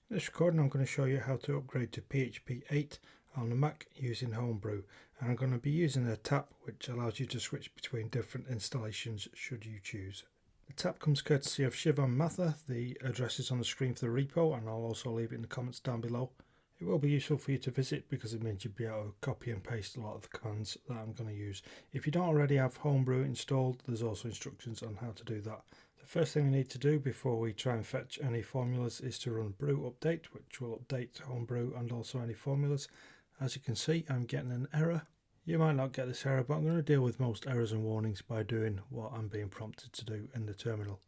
In this recording I'm going to show you how to upgrade to PHP 8 on the Mac using Homebrew, and I'm going to be using a tap which allows you to switch between different installations should you choose. The tap comes courtesy of Shivam Mathur. The address is on the screen for the repo, and I'll also leave it in the comments down below. It will be useful for you to visit because it means you'll be able to copy and paste a lot of the commands that I'm going to use. If you don't already have Homebrew installed, there's also instructions on how to do that. The first thing we need to do before we try and fetch any formulas is to run brew update, which will update Homebrew and also any formulas. As you can see, I'm getting an error. You might not get this error, but I'm going to deal with most errors and warnings by doing what I'm being prompted to do in the terminal.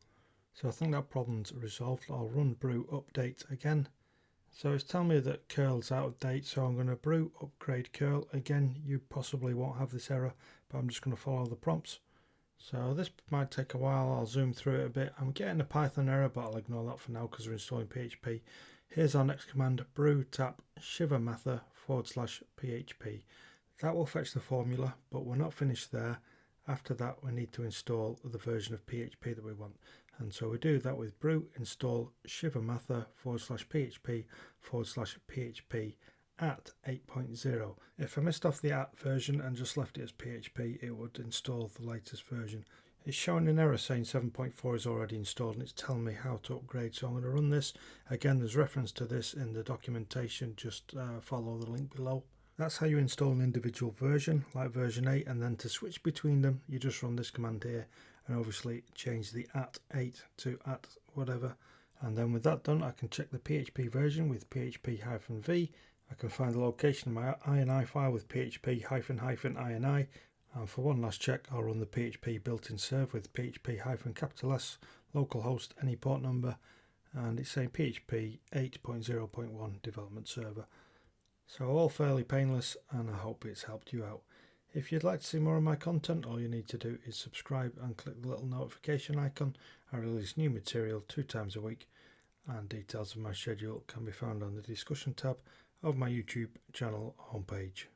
So I think that problem's resolved. I'll run brew update again. So it's telling me that curl's out of date, so I'm going to brew upgrade curl. Again, you possibly won't have this error, but I'm just going to follow the prompts. So this might take a while. I'll zoom through it a bit. I'm getting a Python error, but I'll ignore that for now because we're installing PHP. Here's our next command: brew tap Shivam Mathur /PHP. That will fetch the formula, but we're not finished there. After that, we need to install the version of PHP that we want. And so we do that with brew install Shivam Mathur /PHP /PHP at 8.0. If I missed off the at version and just left it as PHP, it would install the latest version. It's showing an error saying 7.4 is already installed, and it's telling me how to upgrade. So I'm going to run this. Again, there's reference to this in the documentation. Just follow the link below. That's how you install an individual version, like version 8, and then to switch between them, you just run this command here, and obviously change the at 8 to at whatever. And then with that done, I can check the PHP version with php-v. I can find the location of my ini file with php-ini, and for one last check, I'll run the PHP built-in serve with php-S, localhost, any port number, and it's saying PHP 8.0.1 development server. So all fairly painless, and I hope it's helped you out. If you'd like to see more of my content, all you need to do is subscribe and click the little notification icon. I release new material 2 times a week, and details of my schedule can be found on the discussion tab of my YouTube channel homepage.